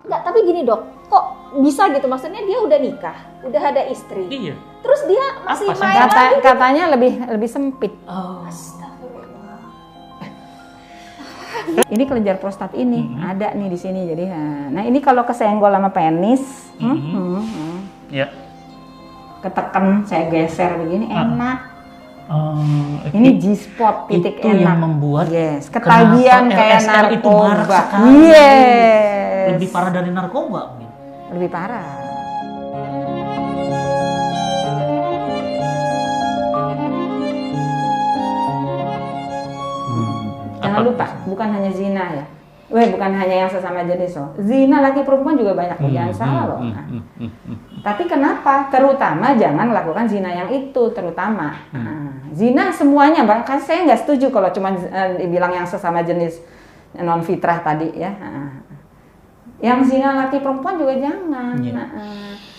Enggak, tapi gini dok, kok bisa gitu? Maksudnya dia udah nikah, udah ada istri. Iya. Terus dia masih Apa sih? main lagi? Katanya lebih sempit. Oh. Astagfirullah. Ini kelenjar prostat ini ada nih di sini. Jadi, nah ini kalau kesenggol sama penis, Ya. ketekan saya geser begini enak. Ini G-spot titik itu enak. yang membuat yes, ketagihan kenapa kayak LSR itu narkoba. marak sekali. Yes. Lebih parah dari narkoba mungkin. Lebih parah. Jangan lupa, bukan hanya zina ya. Bukan hanya yang sesama jenis loh. Zina laki perempuan juga banyak, jangan salah loh. Nah. Tapi kenapa? Terutama jangan lakukan zina yang itu, terutama. Zina semuanya, bahkan saya nggak setuju kalau cuma dibilang yang sesama jenis non fitrah tadi ya. Yang zina laki perempuan juga jangan.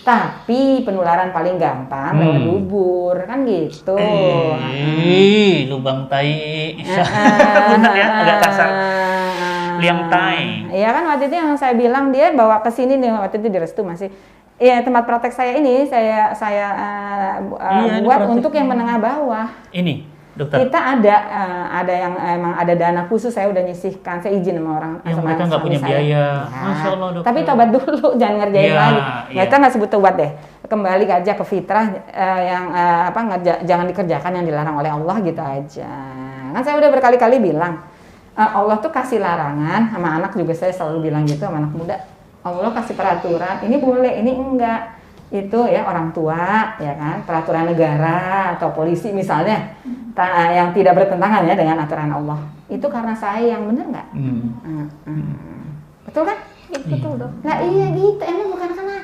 Tapi penularan paling gampang lewat dubur, kan gitu. Lubang tai. Benar ya, agak kasar. Liang tai. Iya kan waktu itu yang saya bilang dia bawa ke sini nih, waktu itu di Restu masih. Iya, tempat praktek saya ini saya buat untuk yang menengah bawah. Ini, dokter. Kita ada yang emang ada dana khusus, saya udah nyisihkan, saya izin sama orang. Yang sama mereka nggak punya saya. biaya. Ya. Masya Allah, dokter. Tapi tobat dulu, jangan ngerjain lagi. Kita nggak sebut tobat deh. Kembali aja ke fitrah yang jangan dikerjakan yang dilarang oleh Allah gitu aja. Kan saya udah berkali-kali bilang, Allah tuh kasih larangan sama anak juga, saya selalu bilang gitu sama anak muda. Allah kasih peraturan, ini boleh, ini enggak. Itu ya orang tua, ya kan, peraturan negara atau polisi misalnya yang tidak bertentangan ya dengan aturan Allah. Itu karena sayang, bener nggak? Betul kan? Betul dok. Nah iya gitu, emang bukan karena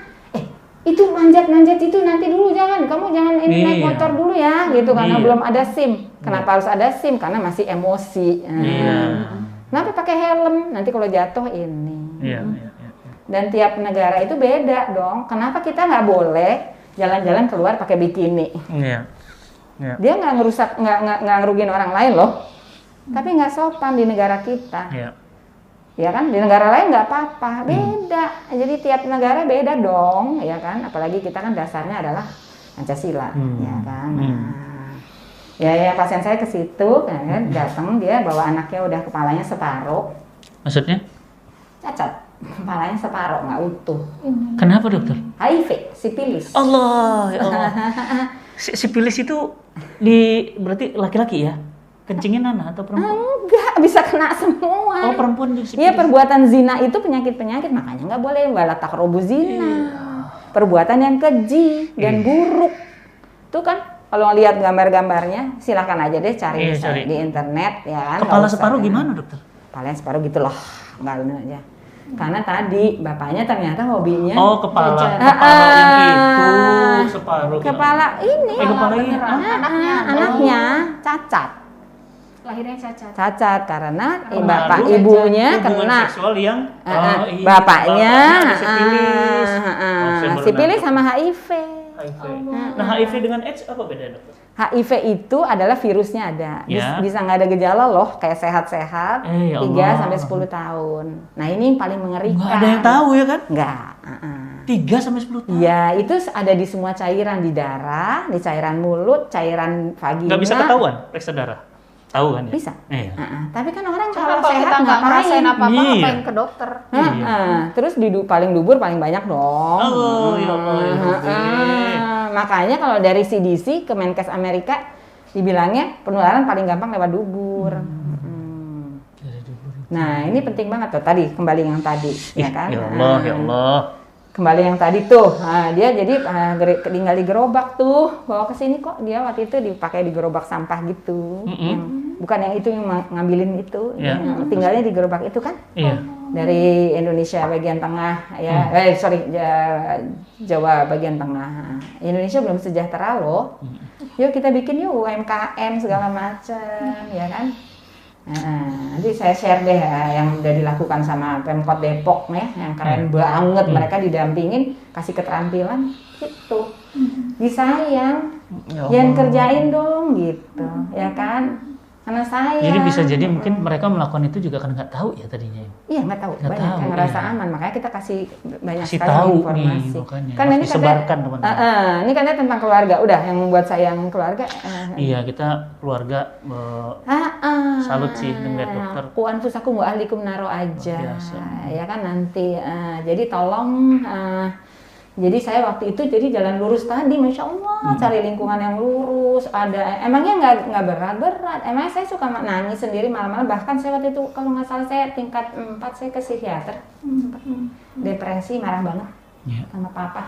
itu manjat itu nanti dulu, kamu jangan naik motor dulu ya gitu, karena belum ada SIM. Kenapa harus ada SIM? Karena masih emosi. Kenapa pakai helm? Nanti kalau jatuh ini. Dan tiap negara itu beda dong. Kenapa kita nggak boleh jalan-jalan keluar pakai bikini? Dia nggak ngerusak, nggak ngerugiin orang lain loh. Tapi nggak sopan di negara kita. Ya kan, di negara lain nggak apa-apa, beda. Jadi tiap negara beda dong, ya kan. Apalagi kita kan dasarnya adalah Pancasila, ya kan. Ya pasien saya ke situ, kan, datang dia bawa anaknya udah kepalanya separuh. Maksudnya? Cacat. Kepalanya separuh, nggak utuh. Kenapa dokter? HIV, sipilis. Allah, ya Allah. Sipilis itu berarti laki-laki ya? Kencingin anak atau perempuan? Enggak, bisa kena semua. Oh, perempuan juga sipilis. Iya, perbuatan zina itu penyakit-penyakit, makanya nggak boleh wala taqrabu zina. Perbuatan yang keji dan buruk. Tuh kan, kalau lihat gambar-gambarnya, silakan aja deh cari di internet ya kan. Kepala separuh gimana dokter? Kepalanya separuh gitu loh, nggak bener aja. Karena tadi bapaknya ternyata hobinya kepala yang itu separuh. Kepala ini. Kepala ini Anaknya cacat. Lahirnya cacat. Cacat karena bapak ibunya kena seksual yang bapaknya sipilis. sipilis sama HIV. Nah, HIV dengan AIDS apa beda dokter? HIV itu adalah virusnya ada, bisa nggak ada gejala loh, kayak sehat-sehat, 3 sampai 10 tahun. Nah ini yang paling mengerikan. Nggak ada yang tahu ya kan? Nggak. 3 sampai 10 tahun? Iya, itu ada di semua cairan, di darah, di cairan mulut, cairan vagina. Nggak bisa ketahuan periksa darah? Tahu kan ya? Bisa. Tapi kan orang kalau sehat kita nggak ngerasain apa-apa, Iya. ngapain ke dokter? Terus paling dubur paling banyak dong. Ya Allah. Makanya kalau dari CDC, Kemenkes Amerika, dibilangnya penularan paling gampang lewat dubur. Nah ini penting banget tuh tadi, kembali yang tadi, ya kan? Ya Allah, ya Allah. Kembali yang tadi tuh, dia jadi tinggal di gerobak tuh, bawa ke sini kok. Dia waktu itu dipakai di gerobak sampah gitu. Bukan yang itu yang ngambilin itu, tinggalnya di gerobak itu kan? Dari Indonesia bagian tengah, ya, Jawa bagian tengah. Indonesia belum sejahtera loh. Yuk kita bikin yuk UMKM segala macam, ya kan? Nanti saya share deh yang udah dilakukan sama Pemkot Depok ya, yang keren banget. Mereka didampingin, kasih keterampilan gitu. Disayang, jangan kerjain dong gitu, ya kan? karena saya. Jadi bisa jadi mungkin mereka melakukan itu juga kan nggak tahu ya tadinya. Iya nggak tahu, Nggak banyak tahu, yang ngerasa iya. aman, makanya kita kasih banyak Kasih sekali tahu informasi. nih, makanya. Kan Harus ini disebarkan, teman-teman. ini katanya tentang keluarga, udah yang membuat saya yang keluarga. Iya, kita keluarga salut sih dengan dokter. Ku anfusakum wa ahlikum naro aja, Luar biasa. ya kan nanti. Jadi tolong. Jadi saya waktu itu jadi jalan lurus tadi, masya Allah, cari lingkungan yang lurus. Ada, emangnya nggak berat-berat. Emangnya saya suka nangis sendiri malam-malam. Bahkan saya waktu itu kalau nggak salah saya tingkat 4 saya ke psikiater, depresi, marah banget sama papa.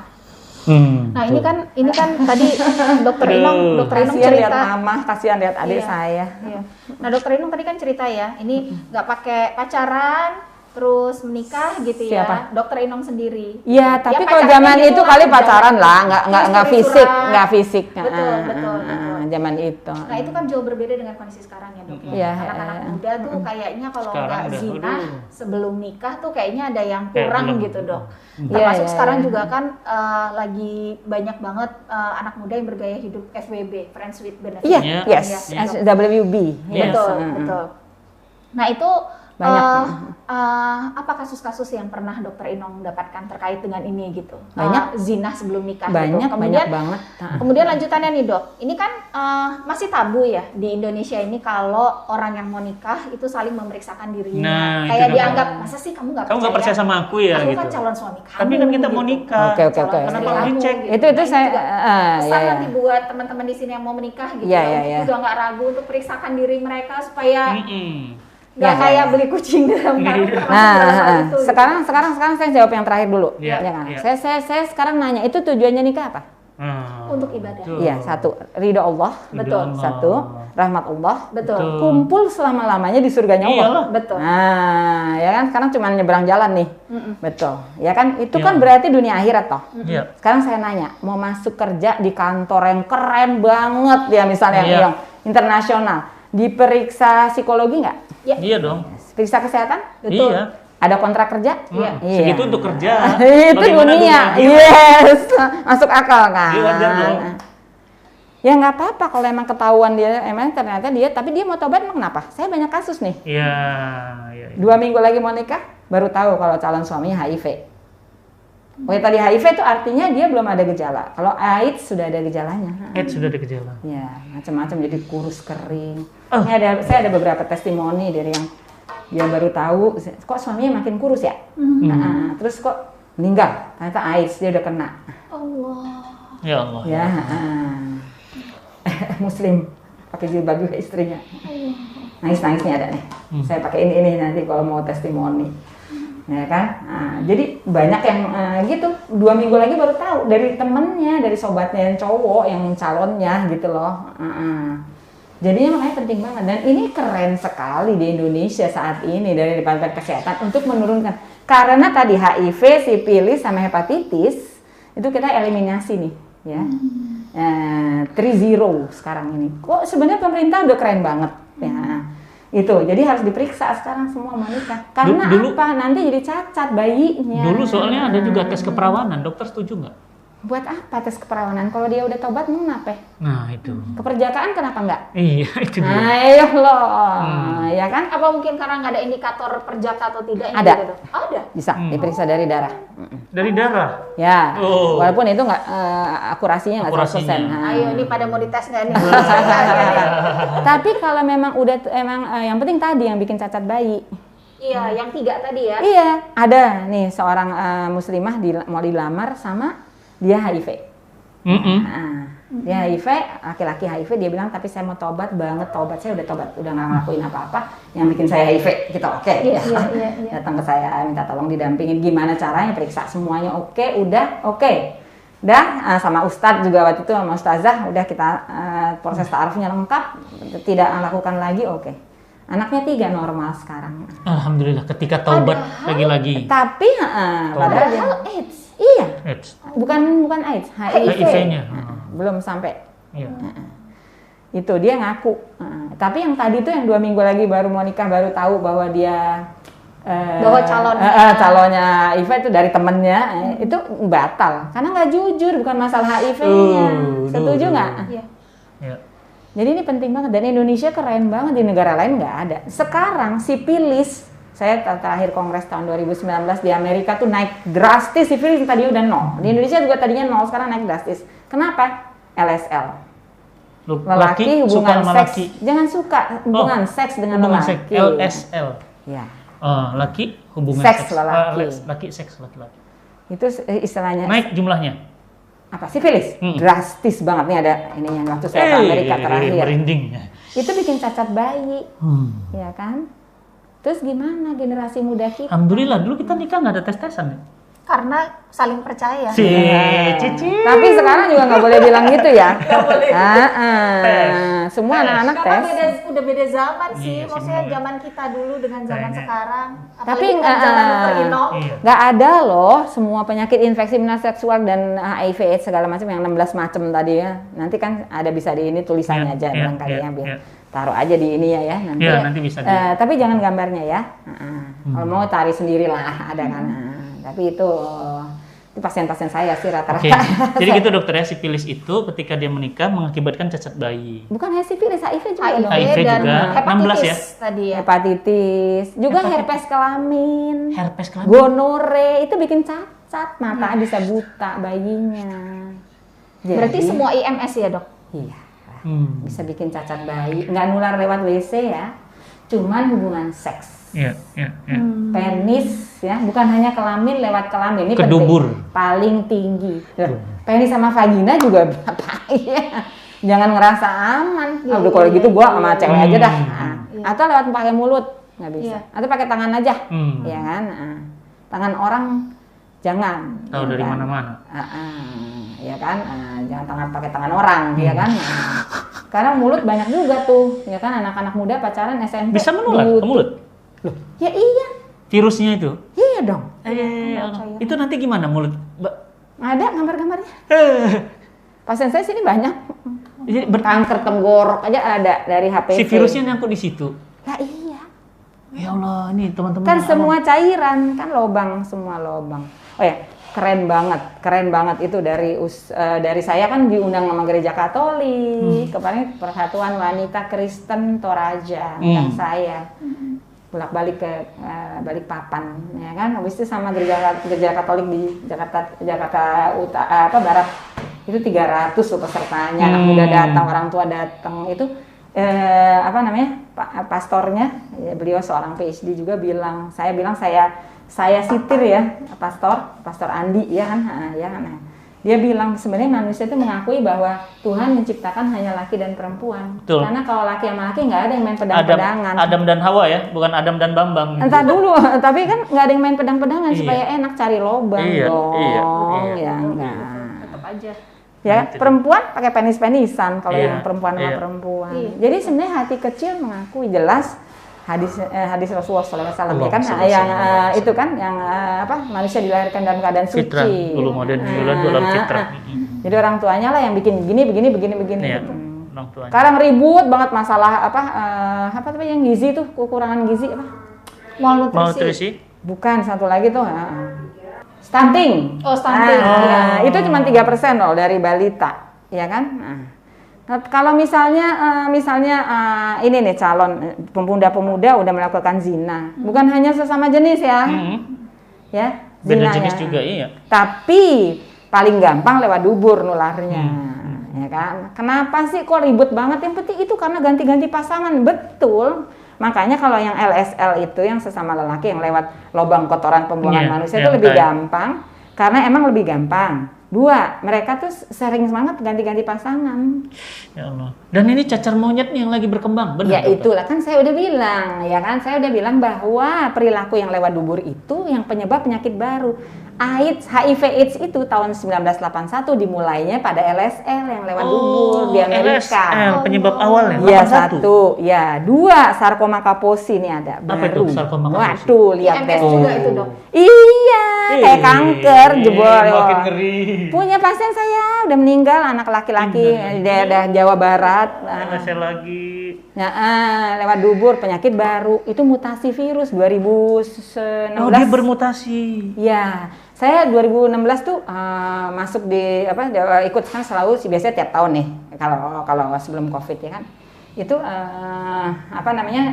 Nah ini kan tadi dokter Inong Kasihan lihat cerita. mama, kasihan lihat adik Iya. saya. Iya. Nah dokter Inong tadi kan cerita ya, ini nggak pakai pacaran, terus menikah gitu ya. Siapa? Dokter Inong sendiri. Iya, tapi Ya, kalau pacarnya zaman gitu itu lah, kali jalan. pacaran lah, nggak Terus fisik, surat. nggak fisik. Betul, betul. Zaman itu. Nah itu kan jauh berbeda dengan kondisi sekarang ya dok. Iya, Anak-anak muda tuh kayaknya kalau Sekarang nggak udah, zina aduh. sebelum nikah tuh kayaknya ada yang kurang belum. gitu dok. Iya, Termasuk iya, sekarang iya. juga kan lagi banyak banget anak muda yang bergaya hidup FWB, Friends with Benefit. Iya, Iya. yes, Iya. SWB. Yes. Betul, betul. Nah itu Banyak. apa kasus-kasus yang pernah dokter Inong dapatkan terkait dengan ini gitu? Banyak. Zina sebelum nikah. Banyak, gitu. banyak banget. Kemudian lanjutannya nih dok, ini kan masih tabu ya di Indonesia ini kalau orang yang mau nikah itu saling memeriksakan dirinya. Nah, itu Kayak kan. dianggap masa sih kamu nggak percaya sama aku ya Aku gitu. kan calon suami kamu. Tapi kan kita mau gitu. nikah. Oke, oke, Calon oke. istri Kenapa kamu, harus dicek? gitu. Itu Nah, saya, juga iya, pesan iya. nanti buat teman-teman di sini yang mau menikah gitu. Iya, ya, iya, untuk iya. juga nggak ragu untuk periksakan diri mereka supaya nggak Iya, kayak iya. beli kucing dalam karung. termasuk Nah, dalam hal itu, gitu. sekarang saya jawab yang terakhir dulu. Iya, Ya kan? iya. Saya sekarang nanya, itu tujuannya nikah apa? Untuk ibadah. Betul. Iya, satu, ridho Allah. Betul. Allah. Satu, rahmat Allah. Betul. Betul. Kumpul selama-lamanya di surganya Allah. Iyalah. Betul. Nah, ya kan sekarang cuma nyebrang jalan nih. Betul. Ya kan itu Iya. kan berarti dunia akhirat toh. Iya. Sekarang saya nanya, mau masuk kerja di kantor yang keren banget ya misalnya Iya. yang internasional, diperiksa psikologi nggak? Iya dong. Periksa kesehatan? Betul. Iya. Ada kontrak kerja? Iya. Segitu untuk kerja. Itu Bagaimana dunia. dunia? Yes. Masuk akal kan? Iya, wajar dong. Ya nggak apa-apa kalau emang ketahuan dia, emang ternyata dia, tapi dia mau tobat emang kenapa? Saya banyak kasus nih. Iya. Iya. 2 minggu lagi mau nikah, baru tahu kalau calon suaminya HIV. Oh ya tadi HIV itu artinya dia belum ada gejala. Kalau AIDS sudah ada gejalanya. Sudah ada gejala. Ya, macam-macam jadi kurus kering. Oh. Ini saya ada beberapa testimoni dari yang dia baru tahu, kok suaminya makin kurus ya? Nah, terus kok meninggal? Ternyata AIDS dia udah kena. Allah. Ya Allah. Ya, Muslim pakai jilbab juga istrinya. Nangis nih ada nih. Saya pakai ini nanti kalau mau testimoni. Ya kan? Nah, jadi banyak yang gitu 2 minggu lagi baru tahu dari temennya, dari sobatnya yang cowok, yang calonnya gitu loh. Jadinya makanya penting banget dan ini keren sekali di Indonesia saat ini dari Departemen Kesehatan untuk menurunkan karena tadi HIV, sipilis sama hepatitis itu kita eliminasi nih ya. 3-0 sekarang ini. Kok sebenarnya pemerintah udah keren banget ya. Itu, jadi harus diperiksa sekarang semua mau nikah. Karena Dulu- apa? Nanti jadi cacat bayinya. Dulu soalnya ada juga tes keperawanan. Dokter setuju nggak? Buat apa tes keperawanan? Kalau dia udah tobat, mau kenapa? Nah itu. Keperjakaan kenapa enggak? Iya itu dia. Ayo loh, ya kan? Apa mungkin karena nggak ada indikator perjaka atau tidak? Ada. Gitu, dok? Ada. Bisa diperiksa dari darah. Dari darah. Ya, Oh. walaupun itu nggak akurasinya nggak 100%. Akurasinya. Nah. Ayo, ini pada mau dites nggak nih? Tapi kalau memang udah yang penting tadi yang bikin cacat bayi. Iya, yang 3 tadi ya. Iya, ada nih seorang muslimah mau dilamar sama dia HIV. Nah, dia HIV, laki-laki HIV, dia bilang tapi saya mau tobat banget, saya udah tobat, udah nggak ngelakuin apa-apa yang bikin saya HIV, gitu oke. Iya. Datang ke saya minta tolong didampingin gimana caranya, periksa semuanya oke, udah oke. Dah sama Ustadz juga waktu itu sama Ustazah udah kita proses ta'arufnya lengkap, tidak melakukan lagi oke. Anaknya 3 normal sekarang. Alhamdulillah ketika taubat lagi-lagi. Tapi padahal dia, Padahal AIDS. iya, AIDS. bukan AIDS, HIV. HIV-nya. Belum sampai. Iya. Itu dia ngaku. Tapi yang tadi tuh yang 2 minggu lagi baru mau nikah baru tahu bahwa dia Bahwa calonnya HIV itu dari temennya itu batal karena nggak jujur bukan masalah HIV-nya. Setuju nggak? Iya. Iya. Jadi ini penting banget dan Indonesia keren banget, di negara lain nggak ada. Sekarang sifilis, saya terakhir kongres tahun 2019 di Amerika tuh naik drastis, sifilis tadi udah 0. Di Indonesia juga tadinya 0, sekarang naik drastis. Kenapa? LSL. Lelaki hubungan suka seks, laki. jangan suka hubungan seks dengan hubungan lelaki. seks, LSL. Ya. Laki hubungan Seks seks. lelaki. Laki seks laki-laki. Itu istilahnya Naik jumlahnya. apa? Sifilis. Drastis banget nih ada ini yang waktu saya ke Amerika terakhir. Merinding. Itu bikin cacat bayi. Ya kan? Terus gimana generasi muda kita? Alhamdulillah dulu kita nikah nggak ada tes-tesan ya. Karena saling percaya. Cici. Tapi sekarang juga nggak boleh bilang gitu ya. Nggak boleh. Semua anak-anak Sekarang tes. udah beda zaman sih, Iya, maksudnya sebenarnya. zaman kita dulu dengan zaman Kayaknya. sekarang. Tapi Apalagi dengan zaman Dr. Ino. Iya. Nggak ada loh semua penyakit infeksi minat seksual dan HIV/AIDS segala macam yang 16 macam tadi ya. Nanti kan ada bisa di ini tulisannya aja barangkali ya, biar taruh aja di ini ya nanti. Iya, nanti bisa. Tapi jangan gambarnya ya. Kalau mau cari sendirilah ada kan. Tapi itu pasien-pasien saya sih rata-rata. Oke. Jadi gitu dokter ya, sifilis itu ketika dia menikah mengakibatkan cacat bayi. Bukan hanya sifilis, HIV juga dong. HIV dan juga, 16 ya? tadi ya. Hepatitis, juga herpes kelamin, Herpes kelamin. gonore itu bikin cacat, mata bisa buta bayinya. Berarti semua IMS ya dok? Iya, Hmm. bisa bikin cacat bayi, nggak nular lewat WC ya, cuman hubungan seks. Iya. Penis ya, bukan hanya kelamin lewat kelamin, ini Kedubur. penting, paling tinggi. Penis sama vagina juga bahaya. Jangan ngerasa aman. Udah kalau gitu gua sama cewek aja dah. Atau lewat pakai mulut nggak bisa. Atau pakai tangan aja, ya kan? Tangan orang jangan. Tahu ya dari kan? mana-mana. Ya kan? Jangan pakai tangan orang, ya kan? Karena mulut banyak juga tuh, ya kan? Anak-anak muda pacaran SMP. Bisa menular ke mulut. Loh, ya iya. Virusnya itu. Iya dong. Itu nanti gimana mulut? Ada gambar-gambarnya. Pasien saya sini banyak. Jadi Kanker tenggorok aja ada dari HPV. si virusnya nyangkut di situ. Lah iya. Ya Allah, ini teman-teman. Kan semua cairan, kan lobang, semua lobang. Oh ya, keren banget itu dari saya kan diundang sama Gereja Katolik, kemarin Persatuan Wanita Kristen Toraja, undang saya. Bolak-balik ke Balikpapan, ya kan? Habis itu sama gereja Katolik di Jakarta Barat itu 300 loh pesertanya, anak muda datang, orang tua datang. Itu pastornya, ya, beliau seorang PhD juga bilang, saya sitir ya, Pastor Andi ya kan, dia bilang sebenarnya manusia itu mengakui bahwa Tuhan menciptakan hanya laki dan perempuan. Betul. Karena kalau laki sama laki nggak ada yang main pedang-pedangan. Adam dan Hawa ya, bukan Adam dan Bambang. Entah dulu, tapi kan nggak ada yang main pedang-pedangan supaya enak cari lobang dong. Ya enggak. Tetap aja. Ya, perempuan pakai penis-penisan kalau yang perempuan sama Iya. perempuan. Jadi sebenarnya hati kecil mengakui, jelas hadis Rasulullah SAW ya kan yang itu kan yang manusia dilahirkan dalam keadaan Fitrah, suci. dulu modern dalam fitrah. Jadi orang tuanya lah yang bikin begini. Iya, gitu. orang tuanya. Sekarang ribut banget masalah yang gizi tuh, kekurangan gizi apa? Malnutrisi. Bukan, satu lagi tuh stunting. Oh, stunting. Itu cuma 3% loh dari balita, ya kan? Nah, kalau misalnya ini nih calon pemuda-pemuda udah melakukan zina, bukan hanya sesama jenis ya, ya Beda zinanya. jenis juga, iya. Tapi paling gampang lewat dubur nularnya, ya kan? Kenapa sih kok ribet banget? Yang penting itu karena ganti-ganti pasangan, betul. Makanya kalau yang LSL itu yang sesama lelaki yang lewat lubang kotoran pembuangan manusia itu lebih gampang, karena emang lebih gampang. 2, mereka tuh sering banget ganti-ganti pasangan. Ya Allah. Dan ini cacar monyet nih yang lagi berkembang, benar? Ya itulah kan saya udah bilang, ya kan? Saya udah bilang bahwa perilaku yang lewat dubur itu yang penyebab penyakit baru. AIDS, HIV/AIDS itu tahun 1981 dimulainya pada LSL yang lewat dubur di Amerika. LSL penyebab awalnya. Ya 81. 1, ya 2 sarkoma kaposi ini ada Apa baru. itu sarkoma kaposi? Waduh, lihat IMS deh. juga itu dok. Iya, kayak kanker jebol. Makin ngeri. Punya pasien saya udah meninggal, anak laki-laki di daerah Jawa Barat. LSL lagi. Lewat dubur penyakit baru itu mutasi virus 2016. Oh, dia bermutasi. Ya, Saya 2016 tuh masuk di ikut kan selalu biasanya tiap tahun nih kalau sebelum Covid ya kan. Itu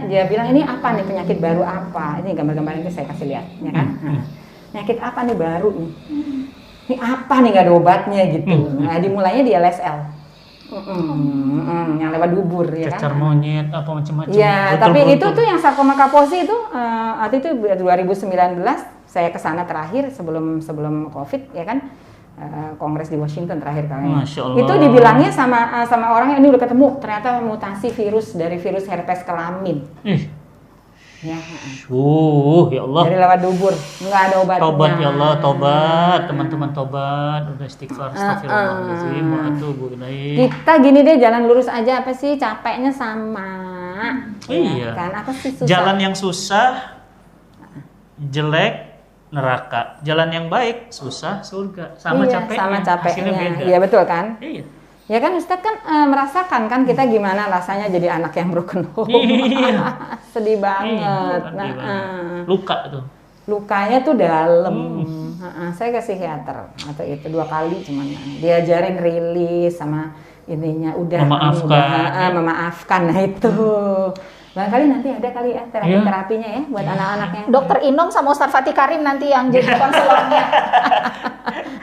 dia bilang ini apa nih penyakit baru apa? Ini gambar-gambar itu saya kasih lihat ya kan. Penyakit apa nih baru nih? Ini apa nih nggak ada obatnya gitu. Nah, dimulainya di LSL. Yang lewat dubur ya kan. Cacar monyet apa macam-macam. Ya, tapi itu tuh yang sarkoma Kaposi itu waktu itu 2019 saya ke sana terakhir sebelum Covid ya kan. Kongres di Washington terakhir kali. Masya Allah. Itu dibilangnya sama orang yang ini udah ketemu ternyata mutasi virus dari virus herpes kelamin. Ya, ya Allah. Dari lewat dubur, nggak ada obatnya. Tobat ya Allah, tobat teman-teman, tobat. Udah istighfar, astagfirullahaladzim, wa atubu ilaih. Kita gini deh, jalan lurus aja apa sih, capeknya sama. Iya. Kan apa sih susah? Jalan yang susah, jelek, neraka. Jalan yang baik, susah, surga. Sama iya, capeknya. Sama capeknya. Hasilnya beda. Iya betul kan? Iya. Ya kan Ustadz kan merasakan kan kita gimana rasanya jadi anak yang broken home. Iya. Sedih banget. Iya, luka tuh. Lukanya tuh dalam. Saya ke psikiater atau itu 2 kali cuman diajarin rilis sama ininya udah memaafkan. Nah itu. Barangkali nanti ada kali ya terapinya ya buat anak-anak yang Dokter Inom sama Ustaz Fatih Karim nanti yang jadi konselornya.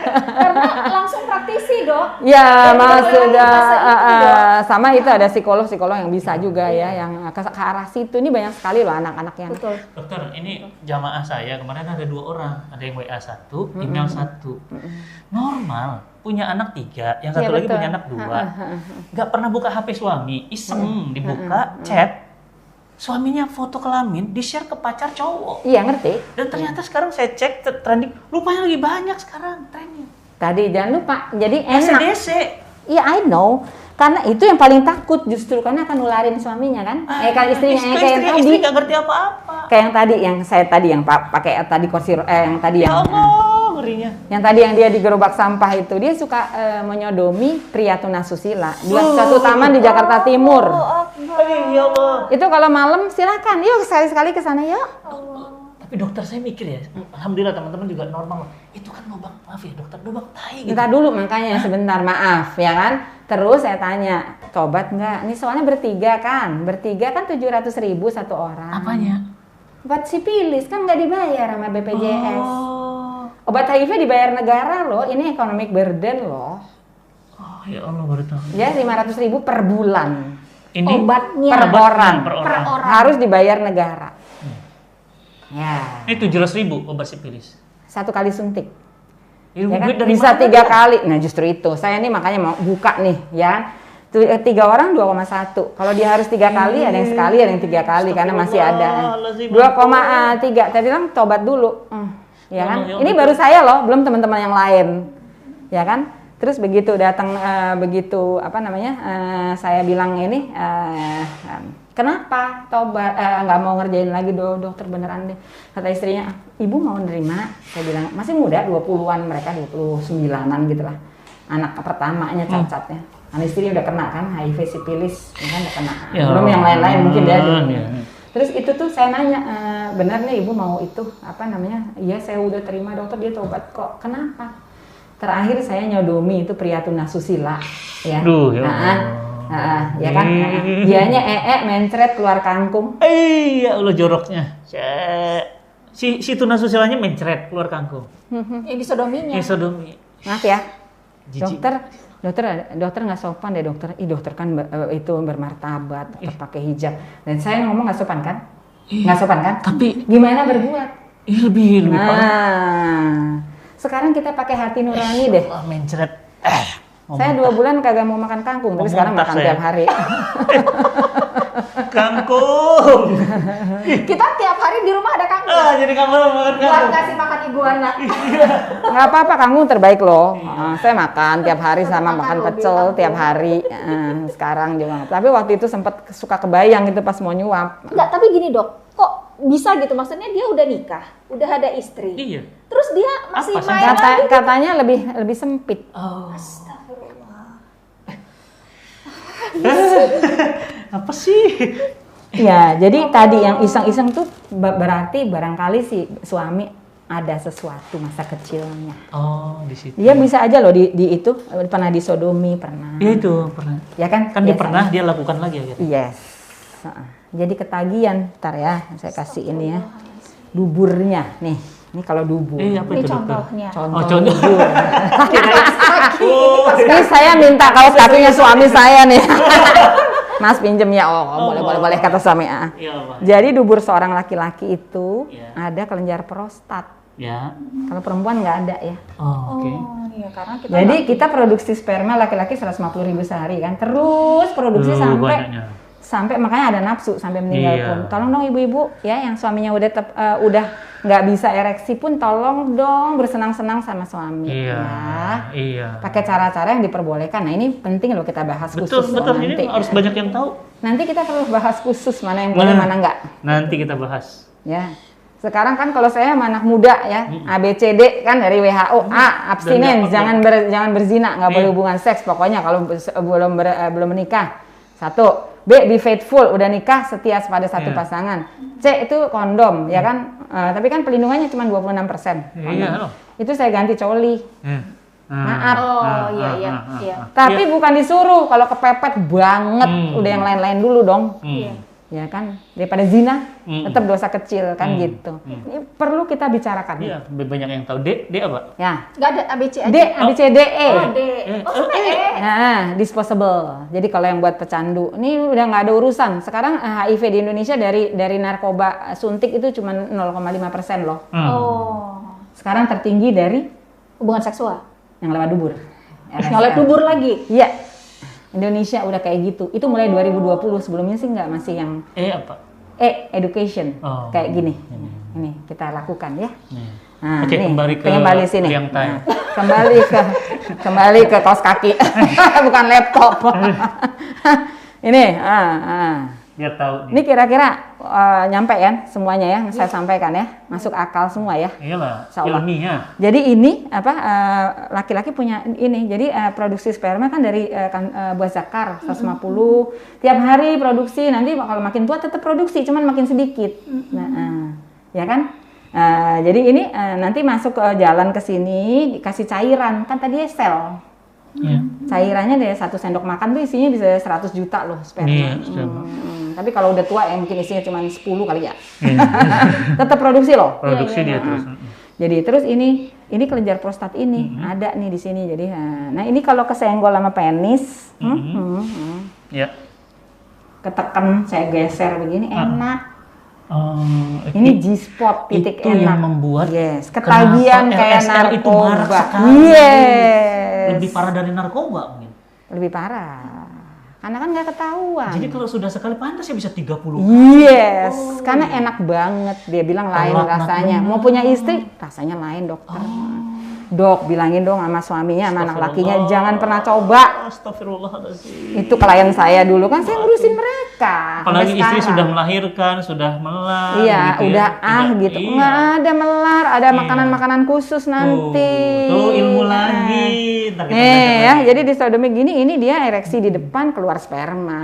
Karena langsung praktisi, Dok. Ya, maksudnya sama itu ada psikolog yang bisa juga ya yang ke arah situ. Ini banyak sekali loh anak-anak yang. Betul. Dokter, ini jamaah saya kemarin ada 2 orang, ada yang WA 1, email 1. Normal, punya anak 3, yang satu lagi punya anak 2. Nggak pernah buka HP suami, iseng dibuka chat. Suaminya foto kelamin di-share ke pacar cowok. Iya, ngerti. Dan ternyata sekarang saya cek trending, rupanya lagi banyak sekarang trennya. Tadi jangan lupa, jadi enak. SDC. Iya, I know. Karena itu yang paling takut justru karena akan nularin suaminya kan. Kalau istrinya kayak yang tadi. Istri nggak ngerti apa-apa. Kayak yang tadi yang saya tadi yang pakai tadi kursi yang tadi Ya yang Allah, ngerinya. yang tadi yang dia di gerobak sampah itu dia suka menyodomi pria tunasusila di suatu taman di Jakarta Timur. Ya Allah. Itu kalau malam silakan, yuk sekali-sekali ke sana yuk. Tapi dokter saya mikir ya, alhamdulillah teman-teman juga normal. Itu kan lubang, maaf ya dokter, lubang tai gitu. Bentar dulu makanya sebentar, maaf ya kan. Terus saya tanya, tobat nggak? Ini soalnya bertiga kan 700.000 satu orang. Apanya? Obat sipilis kan nggak dibayar sama BPJS. Oh. Obat HIV dibayar negara loh, ini economic burden loh. Oh ya Allah, baru tahu. Ya 500.000 per bulan. Ini obatnya per orang. Harus dibayar negara. Ya. Ini 700.000 obat sipilis. 1 kali suntik. Ya, Ya kan? Bisa 3 kali. Nah justru itu. Saya ini makanya mau buka nih ya. 3 orang 2,1. Kalau dia harus 3 kali, ada yang sekali, ada yang 3 kali karena masih ada. 2,3. Tadi bilang tobat dulu. Ya kan? Ini baru saya loh, belum teman-teman yang lain. Ya kan? Terus begitu datang saya bilang ini kenapa tobat nggak mau ngerjain lagi dokter beneran deh, kata istrinya, ibu mau nerima? Saya bilang masih muda 20-an mereka 29-an gitu lah, anak pertamanya cacatnya, karena istrinya udah kena kan HIV sipilis ya kan udah kena ya, belum yang lain-lain mungkin dia ya. Terus itu tuh saya nanya benar nih ibu mau itu iya saya udah terima dokter, dia tobat kok, kenapa? Terakhir saya nyodomi itu pria tunasusila ya. Duh, ya. Ya kan? Dianya mencret keluar kangkung. Ya Allah joroknya. Si tunasusila-nya mencret keluar kangkung. Yang disodominya. Sodomi. Maaf ya. Dokter nggak sopan deh dokter. Dokter kan itu bermartabat, dokter pakai hijab. Dan saya ngomong nggak sopan kan? Nggak sopan kan? Tapi gimana berbuat? Lebih parah. Sekarang kita pakai hati nurani deh. Mencret. Saya 2 bulan kagak mau makan kangkung, tapi sekarang makan tiap hari. Kangkung. Kita tiap hari di rumah ada kangkung. Jadi kamu makan kangkung. Buat kasih makan iguana. Nggak apa-apa, kangkung terbaik loh. Saya makan tiap hari sama makan pecel tiap hari. Sekarang juga. Tapi waktu itu sempat suka kebayang gitu pas mau nyuap. Enggak, tapi gini dok, kok bisa gitu? Maksudnya dia udah nikah, udah ada istri. Iya. Terus dia masih main lagi. Katanya lebih sempit. Oh. Astagfirullah. Apa sih? Ya, jadi tadi yang iseng-iseng tuh berarti barangkali si suami ada sesuatu masa kecilnya. Oh, di situ. Dia bisa aja loh di itu pernah disodomi, pernah. Iya itu pernah. Ya kan? Kan dia pernah, dia lakukan lagi ya. Yes. Jadi ketagihan, ntar ya, saya kasih ini ya. Duburnya, nih. Ini kalau dubur. Apa Ini itu contohnya. Contoh contoh. dubur. Ini saya minta kaos kakinya suami saya nih. Mas pinjem ya, boleh kata suami. Iya, Pak. Jadi dubur seorang laki-laki itu Ya. ada kelenjar prostat. Ya. Kalau perempuan nggak ada ya. Oh, oke. Oh, iya karena kita Jadi kita produksi sperma laki-laki 150.000 sehari kan. Terus produksi sampai makanya ada nafsu sampai meninggal Iya. pun. Tolong dong ibu-ibu ya yang suaminya udah nggak bisa ereksi pun tolong dong bersenang-senang sama suami. Iya. Ya. Iya. Pakai cara-cara yang diperbolehkan. Nah, ini penting loh kita bahas Betul, khusus betul. nanti. Ini harus banyak yang tahu. Nanti kita perlu bahas khusus mana yang boleh mana enggak. Nanti kita bahas. Ya. Sekarang kan kalau saya sama anak muda ya, ABCD kan dari WHO. A, abstinens, jangan berzina, nggak boleh hubungan seks pokoknya kalau belum menikah. 1. B, be faithful, udah nikah setia pada satu pasangan. C, itu kondom, ya kan? Tapi kan pelindungannya cuma 26%. Iya loh. Itu saya ganti coli. Maaf. Oh, iya. Tapi bukan disuruh, kalau kepepet banget, udah yang lain-lain dulu dong. Iya. Ya kan, daripada zina, tetap dosa kecil kan gitu. Ini perlu kita bicarakan. Iya, banyak yang tahu. D apa? Ya. Nggak ada ABC aja. D, A, B, C, D, E. Oh, D. Oh, sampai E. Nah, disposable. Jadi kalau yang buat pecandu, ini udah nggak ada urusan. Sekarang HIV di Indonesia dari narkoba suntik itu cuma 0,5% loh. Oh. Sekarang tertinggi dari Hubungan seksual. yang lewat dubur. Nyolet dubur lagi. Iya. Indonesia udah kayak gitu. Itu mulai 2020. Sebelumnya sih nggak, masih yang apa? education. Oh. Kayak gini. Ini kita lakukan ya. Nah, Oke, nih, kembali ke sini. liang tai. Nah, kembali ke kaos kaki. Bukan laptop. Ini, Biar tahu. Ini kira-kira nyampe ya semuanya ya, saya sampaikan ya, masuk akal semua ya. Iyalah, Insyaallah. ilmiah. Jadi ini laki-laki punya ini, jadi produksi sperma kan dari buah zakar 150 tiap hari produksi, nanti kalau makin tua tetap produksi, cuman makin sedikit. Ya kan? Jadi ini nanti masuk ke jalan ke sini dikasih cairan, kan tadi sel. Iya. Cairannya dari 1 sendok makan tuh isinya bisa 100 juta loh sperma. Iya, Tapi kalau udah tua ya mungkin isinya cuma 10 kali ya. Tetap produksi loh. Produksi dia terus. Jadi terus ini kelenjar prostat ini ada nih di sini. Jadi nah ini kalau kesenggol sama penis, Ya. ketekan saya geser begini enak. Ini Ini G-spot titik itu enak. yang membuat yes, ketagihan kenapa kayak LSR itu marak narkoba. sekali. Yes. lebih parah dari narkoba mungkin. Lebih parah. Karena kan nggak ketahuan. Jadi kalau sudah sekali pantas ya bisa 30. Yes, karena enak banget. Dia bilang lain Telak rasanya. banget. Mau punya istri, rasanya lain dokter. Dok, bilangin dong sama suaminya, sama anak lakinya, jangan pernah coba. Astagfirullahaladzim. Itu klien saya dulu kan, saya ngurusin mereka. Apalagi sampai istri sekarang. sudah melahirkan, sudah melar. Iya, gitu udah ya. gitu. Iya. Nggak ada melar, ada Iya. makanan-makanan khusus nanti. Tuh ilmu lagi. Ntar kita Nih belajar ya, lagi. jadi di sodomi gini, ini dia ereksi di depan keluar sperma.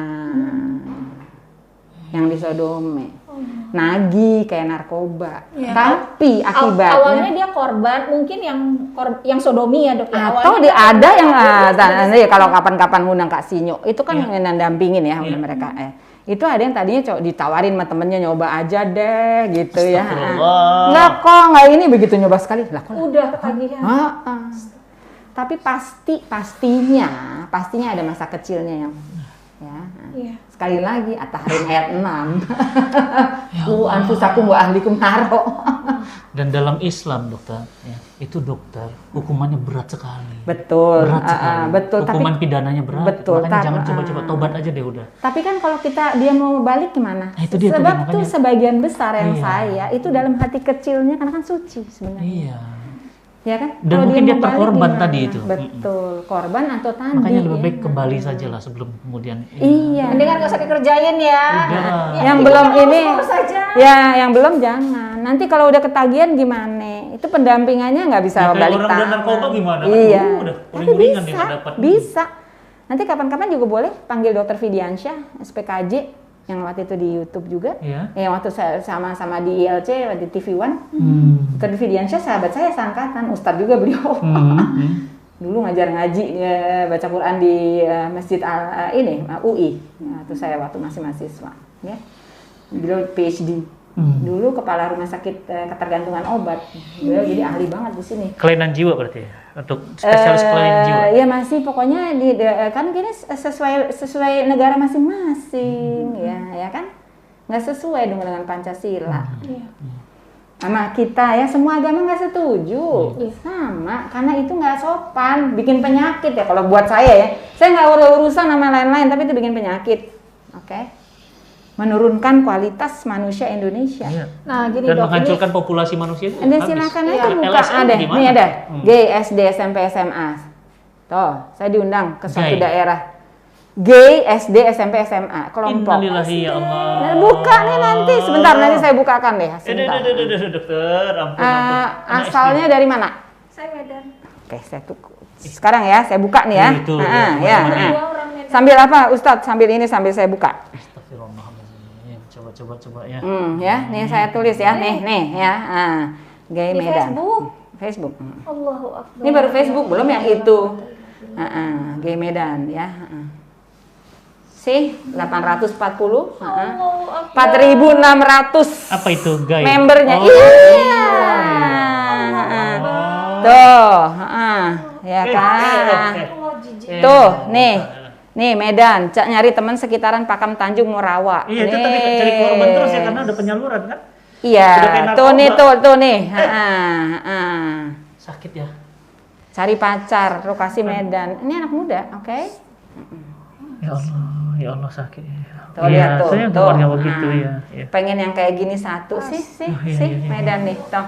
Yang disodomi. Nagih kayak narkoba. Iya. Tapi akibatnya Awalnya dia korban, mungkin yang sodomi ya dok. atau Awalnya ada yang nanti kalau kapan-kapan ngundang Kak Sinyo itu kan ngedampingin ya Iya. mereka itu ada yang tadinya ditawarin sama temennya nyoba aja deh gitu ya. Astagfirullah. Enggak kok, enggak ini begitu nyoba sekali lah kok. udah ketagihan. Tapi pastinya ada masa kecilnya yang ya. Iya. Sekali lagi At-Tahrim ayat 6. Ku anfusakum wa ahlikum naro. Dan dalam Islam dokter, ya, itu dokter hukumannya berat sekali. Betul. Berat sekali. Betul. Hukuman pidananya berat. Betul. Makanya jangan coba-coba tobat aja deh udah. Tapi kan kalau dia mau balik gimana? Nah, itu dia tuh, Sebab makanya. tuh sebagian besar yang Iya. saya itu dalam hati kecilnya karena kan suci sebenarnya. Iya. Ya kan? Dan Kalau mungkin dia mau balik terkorban gimana? tadi itu. Betul, korban atau tadi. Makanya lebih ya. baik kembali saja lah sebelum kemudian. Iya. Mendingan nggak usah dikerjain ya. Udah. Yang itu belum kan ini, urus saja. ya yang belum jangan. Nanti kalau udah ketagihan gimana? Itu pendampingannya nggak bisa Ya, kayak balik orang tangan. udah narkoba gimana? Kan Iya. udah Tapi uring-uringan dia bisa, nggak dapat. bisa. Nanti kapan-kapan juga boleh panggil dokter Fidiansyah, SPKJ, yang waktu itu di YouTube juga. Iya. Yang waktu saya sama-sama di ILC di TV One. Dr. Fidiansyah sahabat saya seangkatan, Ustadz juga beliau. Dulu ngajar ngaji baca Quran di Masjid UI. Nah, itu saya waktu masih mahasiswa, ya. Beliau PhD. Dulu kepala rumah sakit ketergantungan obat. Beliau jadi ahli banget di sini. Kelainan jiwa berarti ya? Untuk spesialis kelainan jiwa? Ya masih pokoknya kan gini sesuai negara masing-masing, ya kan? Nggak sesuai dengan Pancasila. Sama kita ya, semua agama nggak setuju. Sama, karena itu nggak sopan, bikin penyakit ya. Kalau buat saya nggak urusan sama lain-lain, tapi itu bikin penyakit. Oke? Menurunkan kualitas manusia Indonesia. Iya. Nah, gini Dan Dok, menghancurkan populasi manusia itu Anda habis. silakan aja Ya, buka, LSM ada, gimana? nih ada, G, SD, SMP, SMA. Tuh, saya diundang ke suatu Gay. daerah. G, SD, SMP, SMA, kelompok. Innalillahi ya Allah. Nah, buka nih nanti, sebentar nanti saya bukakan deh. Sebentar. Dokter, ampun. Asalnya dari mana? saya Medan. Oke, saya tuh sekarang ya, saya buka nih ya. Itu, Ya. ya. Dua orang Medan. Sambil apa, Ustadz? Sambil ini sambil saya buka. Astagfirullahaladzim. Coba ya. Ya, nih saya tulis ya, nih ya. Gay Di Medan. Facebook. Facebook. Allahu Akbar. Ini baru Facebook, belum yang itu. Gay Medan ya. Sih 840, Allahu Akbar. 4.600 Apa itu, guys? membernya. Oh. Iya. Oh. Tuh, ya kan. Allah, jijik. Tuh, nih Medan. Nyari teman sekitaran Pakam Tanjung Morawa. Iya, itu Nih. tadi cari korban terus ya karena ada penyaluran kan? Iya, Udah kayak tuh nih, narkoba. tuh nih. Sakit ya. Cari pacar, lokasi Medan. Ini anak muda, oke? Ya Allah sakit. Tuh lihat tuh, saya tuh. keluarga begitu ya. Pengen yang kayak gini satu sih, iya. Medan nih, toh.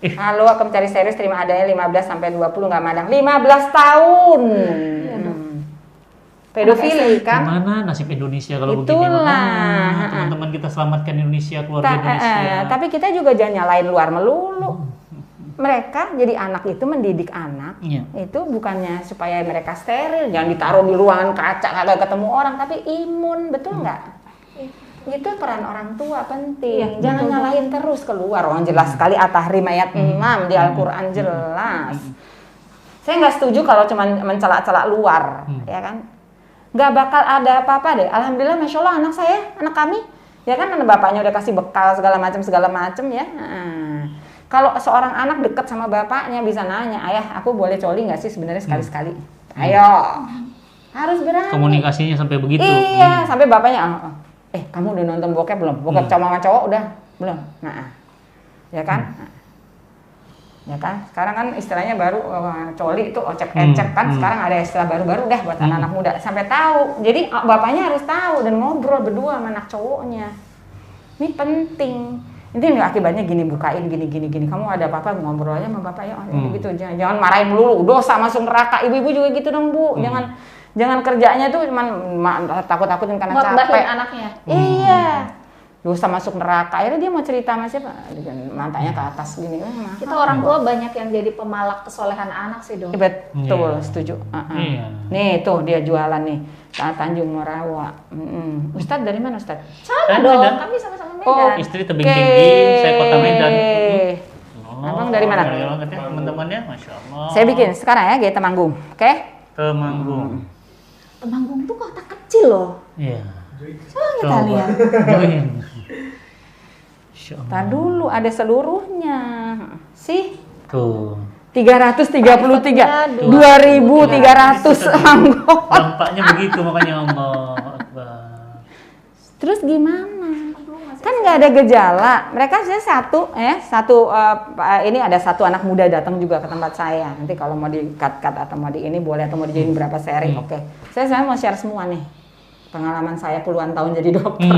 Halo, aku mencari serius, terima adanya 15 sampai 20 nggak madang. 15 tahun. Pedofili kan? Gimana nasib Indonesia kalau begini? Itulah. Makanya teman-teman kita selamatkan Indonesia, keluarga Indonesia. Tapi kita juga jangan nyalain luar melulu. Mereka jadi anak itu mendidik anak. Iya. Itu bukannya supaya mereka steril, jangan ditaruh di ruangan kaca kagak ketemu orang, tapi imun, betul nggak? Itu peran orang tua penting. Jangan nyalahin terus keluar. Orang jelas sekali At-Tahrim ayat 6 di Al-Qur'an jelas. Saya nggak setuju kalau cuma mencela-cela luar, ya kan? Nggak bakal ada apa-apa deh. Alhamdulillah, masya Allah anak saya, anak kami, ya kan bapaknya udah kasih bekal segala macam ya. Kalau seorang anak dekat sama bapaknya bisa nanya, ayah aku boleh coli nggak sih sebenarnya sekali-sekali? Ayo, harus berani. Komunikasinya sampai begitu. Iya, sampai bapaknya, kamu udah nonton bokep belum? Bokep sama cowok udah belum? Nah, ya kan? Ya kan? Sekarang kan istilahnya baru coli itu ocek-ecek kan? Sekarang ada istilah baru-baru buat anak-anak muda sampai tahu. Jadi bapaknya harus tahu dan ngobrol berdua sama anak cowoknya. Ini penting. Ini akibatnya gini, bukain gini. Kamu ada apa-apa ngobrol aja sama bapak ya. Gitu. Jangan marahin melulu. Dosa masuk neraka. Ibu-ibu juga gitu dong, Bu. Jangan kerjanya tuh cuman takut-takutin karena capek anaknya. Iya. Dosa masuk neraka. Akhirnya dia mau cerita sama siapa? Matanya ke atas gini. Kita orang tua banyak yang jadi pemalak kesolehan anak sih, Dok. Betul, setuju. Nih tuh dia jualan nih. Tanjung Morawa. Ustadz dari mana, Ustadz? Sama dong, kami sama-sama Medan. Istri tebing tinggi, saya kota Medan. Abang dari mana? Dari banget ya teman-temannya, Masya Allah. Saya bikin sekarang ya, Gaya Temanggung. Oke? Temanggung. Temanggung tuh kota kecil loh. Iya. Coba kita lihat. Tadi dulu ada seluruhnya. Sih. Tuh. 333. 2.300 anggota. Dampaknya begitu makanya Allah Akbar. Terus gimana? Kan nggak ada gejala. Mereka saya ini ada satu anak muda datang juga ke tempat saya. Nanti kalau mau di-cut atau mau di ini boleh atau mau dijadiin berapa seri, oke. Saya mau share semua nih. Pengalaman saya puluhan tahun jadi dokter.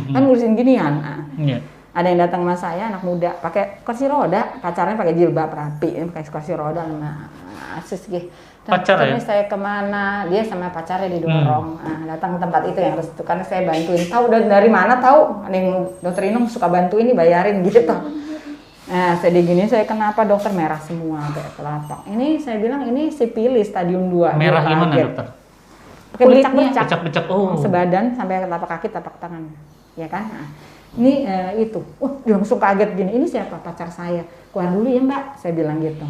Kan ngurusin ginian. Iya. Ada yang datang sama saya anak muda pakai kursi roda, pacarnya pakai jilbab rapi, pakai kursi roda sama asus gitu. Pacar ya? Saya kemana? Dia sama pacarnya didorong. Datang ke tempat itu yang harus itu karena saya bantuin. Tahu dari mana tahu? Ada yang dokter Inung suka bantuin nih bayarin gitu. Nah, saya digini saya kenapa dokter merah semua kayak telapak. Ini saya bilang ini sipilis stadium 2. Merah gimana dokter? pakai Kulitnya. bercak-bercak. Becak-becak. Oh. Sebadan sampai ke telapak kaki, telapak tangan, ya kan? Nah, ini itu, dia langsung kaget gini, ini siapa? Pacar saya. Keluar dulu ya Mbak, saya bilang gitu.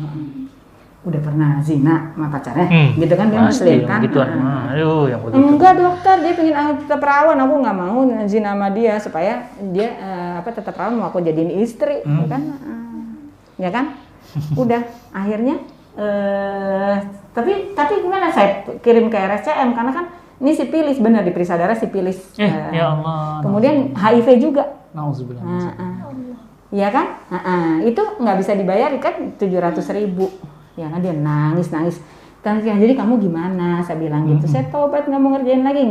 Udah pernah zina sama pacarnya, gitu kan? Dia muslim kan? Gituan. Aduh, yang begitu. Enggak dokter, dia pengen tetap perawan, aku nggak mau zina sama dia supaya dia tetap perawan, mau aku jadiin istri, ya kan? Ya kan? Udah, akhirnya tapi gimana, saya kirim ke RSCM karena kan ini sipilis, benar diperiksa darah sipilis. Ya Allah. Kemudian HIV juga. Nauzubillah. Iya kan? Itu nggak bisa dibayar kan 700.000. Ya kan, dia nangis. Jadi kamu gimana? Saya bilang gitu. Saya tobat, nggak mau ngerjain lagi,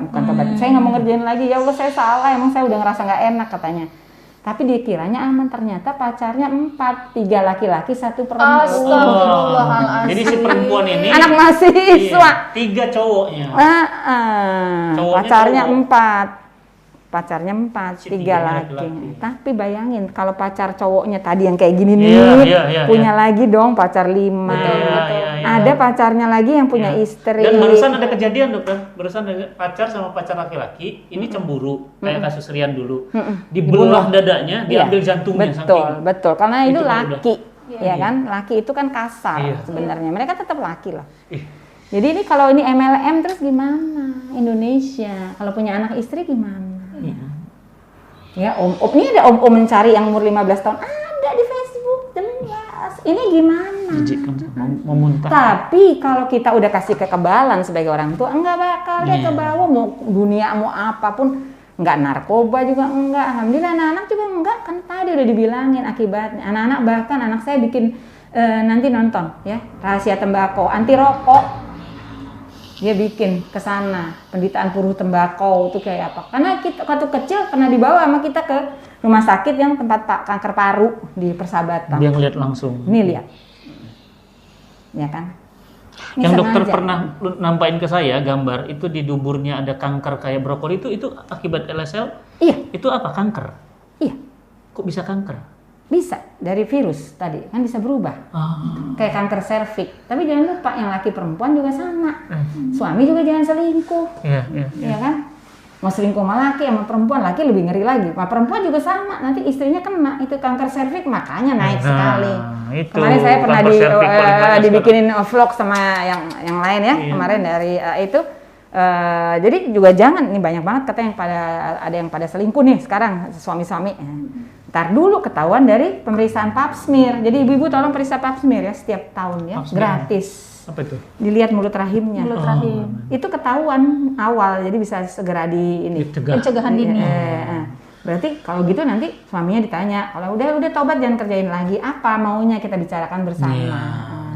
bukan tobat. Saya nggak mau ngerjain lagi. Ya Allah, saya salah. Emang saya udah ngerasa nggak enak katanya. Tapi dikiranya aman, ternyata pacarnya 4, 3 laki-laki, 1 perempuan. Astagfirullahaladzim. Jadi si perempuan ini Anak mahasiswa. 3 cowoknya. Cowoknya Pacarnya cowok. 4, Si 3 tiga laki. laki-laki. Tapi bayangin kalau pacar cowoknya tadi yang kayak gini nih, Iya, punya lagi dong pacar 5. Iya. Ada pacarnya lagi yang punya istri. Dan barusan ada kejadian dokter, barusan ada pacar sama pacar laki-laki, ini cemburu, kayak kasus Rian dulu. Dibelah dadanya, diambil jantungnya. Betul. Karena itu laki. Iya. Ya kan? Laki itu kan kasar sebenarnya. Mereka tetap laki loh. Jadi ini kalau ini MLM terus gimana? Indonesia kalau punya anak istri gimana? Ya, ini ada om mencari yang umur 15 tahun. Ada di Facebook, jelas. Ini gimana? jijik kan, mau muntah. Tapi kalau kita udah kasih kekebalan sebagai orang tua, enggak bakal dia kebawa, mau dunia mau apapun. Enggak narkoba juga enggak. Alhamdulillah anak-anak juga enggak, kan tadi udah dibilangin akibatnya. Anak-anak bahkan anak saya bikin nanti nonton ya, rahasia tembakau, anti rokok. Dia bikin ke sana pendidikan puruh tembakau itu kayak apa? Karena kita waktu kecil pernah dibawa sama kita ke rumah sakit yang tempat kanker paru di Persahabatan. Dia ngeliat langsung. Ini lihat, ya kan? Ini Yang dokter aja. pernah nampain ke saya gambar itu di duburnya ada kanker kayak brokoli itu akibat LSL. Iya. Itu apa, kanker? Iya. Kok bisa kanker? Bisa dari virus tadi kan bisa berubah. Kayak kanker serviks. Tapi jangan lupa yang laki perempuan juga sama. Suami juga jangan selingkuh. Iya kan? Mau selingkuh sama laki sama perempuan, laki lebih ngeri lagi. Sama perempuan juga sama, nanti istrinya kena itu kanker serviks, makanya naik sekali. Itu, kemarin saya pernah dibikinin vlog sama yang lain ya, Iya. kemarin dari itu. Jadi juga jangan, ini banyak banget kata yang ada yang pada selingkuh nih sekarang suami-suami. Ntar dulu ketahuan dari pemeriksaan pap smear. Jadi ibu-ibu tolong periksa pap smear ya setiap tahun ya, gratis. Apa itu? Dilihat mulut rahimnya. Mulut rahim. Itu ketahuan awal, jadi bisa segera Dicegah. Pencegahan dini. Berarti kalau gitu nanti suaminya ditanya, kalau udah tobat jangan kerjain lagi, apa maunya kita bicarakan bersama. Iya.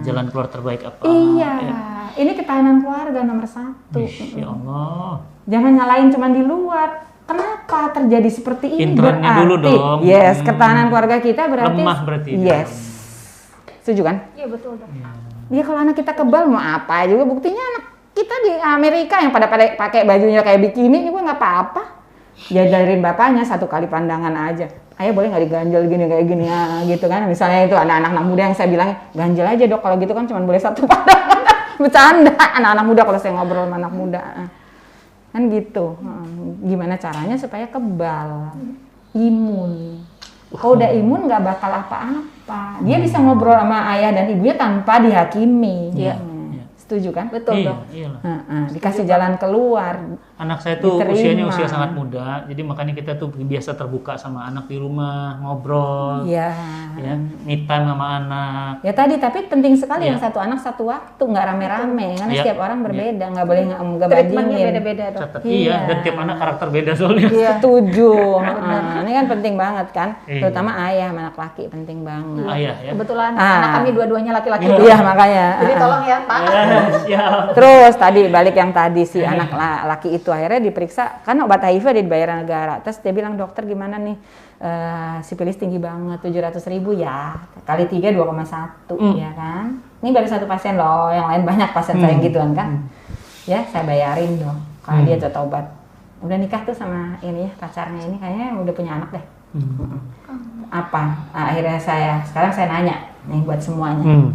Jalan keluar terbaik apa? Iya. Ini ketahanan keluarga nomor 1. Ya Allah. Jangan nyalain cuma di luar. Kenapa terjadi seperti ini? Internnya Berarti, dulu dong. yes, ketahanan keluarga kita berarti Lemah berarti. Yes. Setuju kan? Iya betul dok. Ya kalau anak kita kebal mau apa juga, buktinya anak kita di Amerika yang pada pakai bajunya kayak bikini juga nggak apa-apa. Jajarin bapaknya 1 kali pandangan aja. Ayah boleh nggak diganjel gini kayak gini ya, gitu kan? Misalnya itu anak-anak muda yang saya bilang ganjel aja dok, kalau gitu kan cuma boleh 1 pandangan. Bercanda anak-anak muda kalau saya ngobrol sama anak muda. Kan gitu. Gimana caranya supaya kebal, imun. Kalau udah imun nggak bakal apa-apa. Dia bisa ngobrol sama ayah dan ibunya tanpa dihakimi. Iya. Setuju kan? Betul dok. Iyalah. Dikasih jalan keluar. Anak saya tuh Diterima. usianya usia sangat muda, jadi makanya kita tuh biasa terbuka sama anak di rumah, ngobrol, Iya. ya, me time sama anak. Ya tadi, tapi penting sekali Iya. yang 1 anak 1 waktu, nggak rame-rame. Karena Iya. setiap orang berbeda, nggak boleh nggak Treatmentnya bandingin. beda-beda dok. Catat. Iya. Iya, dan tiap anak karakter beda soalnya. Iya. Setuju. Ini kan penting banget kan, Iya. terutama ayah sama anak laki penting banget. Ayah ya. Kebetulan Ah. anak kami dua-duanya laki-laki. Iya makanya. Jadi tolong ya Pak. Siap. Terus tadi balik yang tadi si anak laki itu akhirnya diperiksa kan obat HIV dia dibayar negara. Terus dia bilang dokter gimana nih sipilis tinggi banget 700.000 ya kali 3 2,1 ya kan. Ini baru 1 pasien loh, yang lain banyak pasien saya yang gituan kan. Ya saya bayarin dong kalau dia tuh obat. Udah nikah tuh sama ini ya pacarnya ini kayaknya udah punya anak deh. Apa? Akhirnya sekarang saya nanya nih buat semuanya.